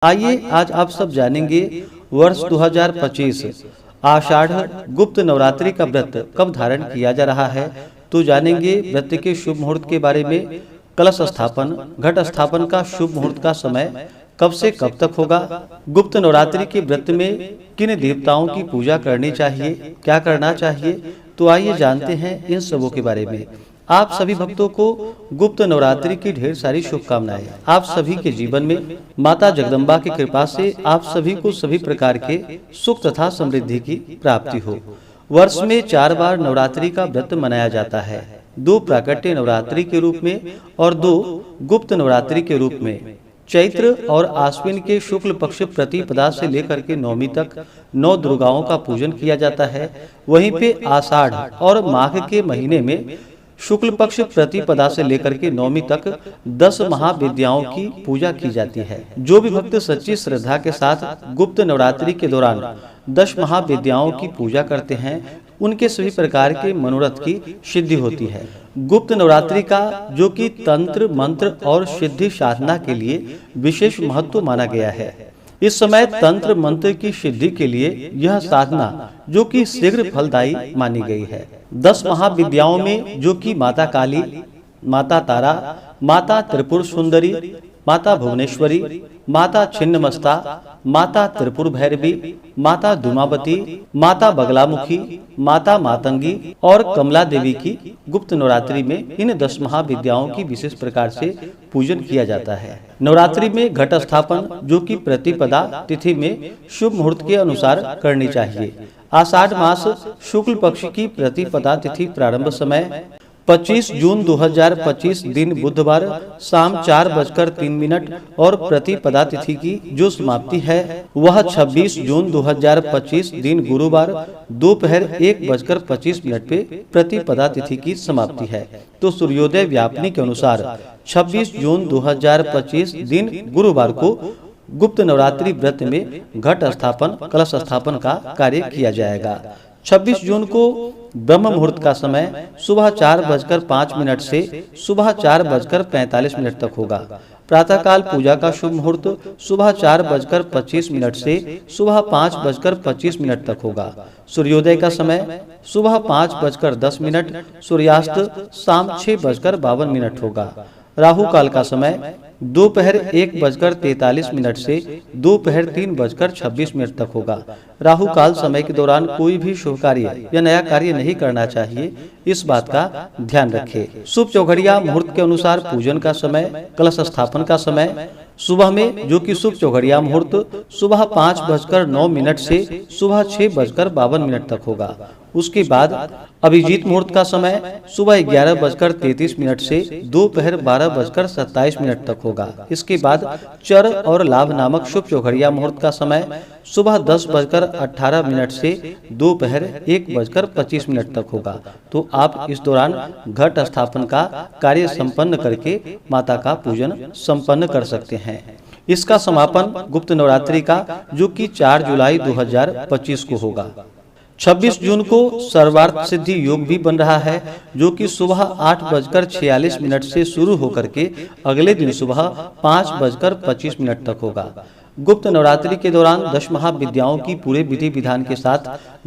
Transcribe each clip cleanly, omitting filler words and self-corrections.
आइए आज आप सब जानेंगे वर्ष 2025 आषाढ़ गुप्त नवरात्रि का व्रत कब धारण किया जा रहा है। तो जानेंगे व्रत के शुभ मुहूर्त के बारे में, कलश स्थापन, घट स्थापन का शुभ मुहूर्त का समय कब से कब तक होगा, गुप्त नवरात्रि के व्रत में किन देवताओं की पूजा करनी चाहिए, क्या करना चाहिए। तो आइए जानते हैं इन सबों के बारे में। आप सभी भक्तों को गुप्त नवरात्रि की ढेर सारी शुभकामनाएं। आप सभी के जीवन में माता जगदम्बा की कृपा से आप सभी को सभी प्रकार के सुख तथा समृद्धि की प्राप्ति हो। वर्ष में 4 बार नवरात्रि का व्रत मनाया जाता है, 2 प्राकट्य नवरात्रि के रूप में और 2 गुप्त नवरात्रि के रूप में। चैत्र और आश्विन के शुक्ल पक्ष प्रतिपदा से लेकर के नवमी तक 9 दुर्गाओं का पूजन किया जाता है। वहीं पे आषाढ़ और माघ के महीने में शुक्ल पक्ष प्रतिपदा से लेकर के नवमी तक 10 महाविद्याओं की पूजा की जाती है। जो भी भक्त सच्ची श्रद्धा के साथ गुप्त नवरात्रि के दौरान 10 महाविद्याओं की पूजा करते हैं, उनके सभी प्रकार के मनोरथ की सिद्धि होती है। गुप्त नवरात्रि का जो कि तंत्र मंत्र और सिद्धि साधना के लिए विशेष महत्व माना गया है। इस समय तंत्र मंत्र की सिद्धि के लिए यह साधना जो कि शीघ्र फलदायी मानी गई है। 10 महाविद्याओं में जो कि माता काली, माता तारा, माता त्रिपुर सुंदरी, माता भुवनेश्वरी, माता छिन्नमस्ता, माता त्रिपुर भैरवी, माता धूमावती, माता बगलामुखी, माता मातंगी और कमला देवी की गुप्त नवरात्रि में इन 10 महाविद्याओं की विशेष प्रकार से पूजन किया जाता है। नवरात्रि में घट स्थापन जो कि प्रतिपदा तिथि में शुभ मुहूर्त के अनुसार करनी चाहिए। आषाढ़ मास शुक्ल पक्ष की प्रतिपदा तिथि प्रारंभ समय 25 जून 2025 दिन बुधवार शाम 4:03 और प्रतिपदा तिथि की जो समाप्ति है वह 26 जून 2025 दिन गुरुवार दोपहर 1:25 पे प्रतिपदा तिथि की समाप्ति है। तो सूर्योदय व्यापनी के अनुसार 26 जून 2025 दिन गुरुवार को गुप्त नवरात्रि व्रत में घट स्थापन, कलश स्थापन का कार्य किया जाएगा। 26 जून को ब्रह्म मुहूर्त का समय सुबह 4:05 से सुबह 4:45 तक होगा। प्रातःकाल पूजा का शुभ मुहूर्त सुबह 4:25 से सुबह 5:25 तक होगा। सूर्योदय का समय सुबह 5:10, सूर्यास्त शाम 6:52 होगा। राहु काल का समय दोपहर 1:43 से दोपहर 3:26 तक होगा। राहु काल समय के दौरान कोई भी शुभ कार्य या नया कार्य नहीं करना चाहिए, इस बात का ध्यान रखें। शुभ चौघड़िया मुहूर्त के अनुसार पूजन का समय, कलश स्थापन का समय सुबह में जो कि शुभ चौघड़िया मुहूर्त सुबह 5:09 से सुबह 6:52 तक होगा। उसके बाद अभिजीत मुहूर्त का समय सुबह 11:33 से दोपहर 12:27 तक होगा। इसके बाद चर और लाभ नामक शुभ चौघड़िया मुहूर्त का समय सुबह 10:18 से दोपहर 1:25 तक होगा। तो आप इस दौरान घट स्थापन का कार्य संपन्न करके माता का पूजन संपन्न कर सकते हैं। इसका समापन गुप्त नवरात्रि का जो कि 4 जुलाई 2025 को होगा। 26 जून को सर्वार्थ सिद्धि योग भी बन रहा है जो कि सुबह 8:46 से शुरू होकर के अगले दिन सुबह 5:25 तक होगा। गुप्त नवरात्रि के दौरान 10 महाविद्याओं की पूरे विधि विधान के साथ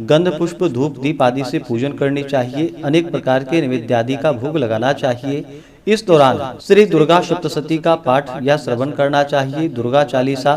गंध पुष्प धूप दीप आदि से पूजन करनी चाहिए। अनेक प्रकार के नैवेद्य आदि का भोग लगाना चाहिए। इस दौरान श्री दुर्गा सप्तशती का पाठ या श्रवण करना चाहिए। दुर्गा चालीसा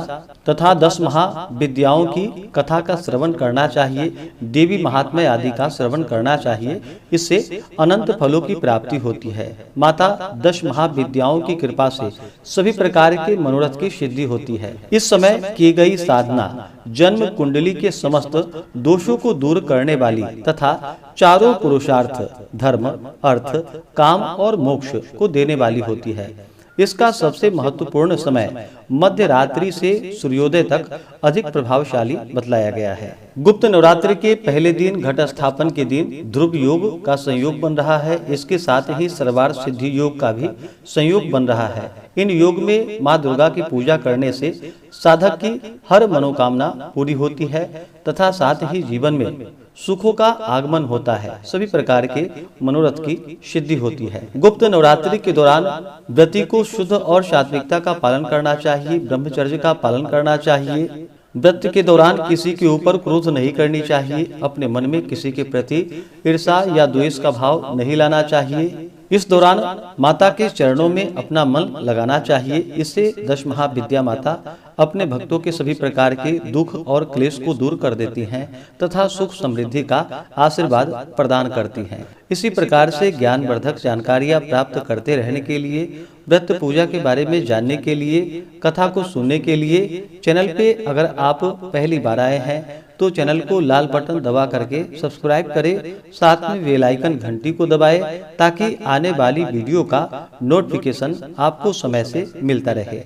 तथा 10 महाविद्याओं की कथा का श्रवण करना चाहिए। देवी महात्म्य आदि का श्रवण करना चाहिए। इससे अनंत फलों की प्राप्ति होती है। माता 10 महाविद्याओं की कृपा से सभी प्रकार के मनोरथ की सिद्धि होती है। इस समय की गई साधना जन्म कुंडली के समस्त दोषों को दूर करने वाली तथा चारों पुरुषार्थ धर्म, अर्थ, काम और मोक्ष को देने वाली होती है। इसका सबसे महत्वपूर्ण समय मध्य रात्रि से सूर्योदय तक अधिक प्रभावशाली बतलाया गया है। गुप्त नवरात्रि के पहले दिन घट स्थापन के दिन ध्रुव योग का संयोग बन रहा है। इसके साथ ही सर्वार्थ सिद्धि योग का भी संयोग बन रहा है। इन योग में मां दुर्गा की पूजा करने से साधक की हर मनोकामना पूरी होती है तथा साथ ही जीवन में सुखों का आगमन होता है। सभी प्रकार के मनोरथ की सिद्धि होती है। गुप्त नवरात्रि के दौरान व्रती को शुद्ध और सात्विकता का पालन करना चाहिए, ब्रह्मचर्य का पालन करना चाहिए। व्रत के दौरान किसी के ऊपर क्रोध नहीं करनी चाहिए। अपने मन में किसी के प्रति ईर्ष्या या द्वेष का भाव नहीं लाना चाहिए। इस दौरान माता के चरणों में अपना मन लगाना चाहिए। इससे दश महाविद्या माता अपने भक्तों के सभी प्रकार के दुख और क्लेश को दूर कर देती हैं तथा सुख समृद्धि का आशीर्वाद प्रदान करती हैं। इसी प्रकार से ज्ञानवर्धक जानकारियां प्राप्त करते रहने के लिए, व्रत पूजा के बारे में जानने के लिए, कथा को सुनने के लिए चैनल पे अगर आप पहली बार आए हैं तो चैनल को लाल बटन दबा करके सब्सक्राइब करें, साथ में बेल आइकन घंटी को दबाएं ताकि आने वाली वीडियो का नोटिफिकेशन आपको समय से मिलता रहे।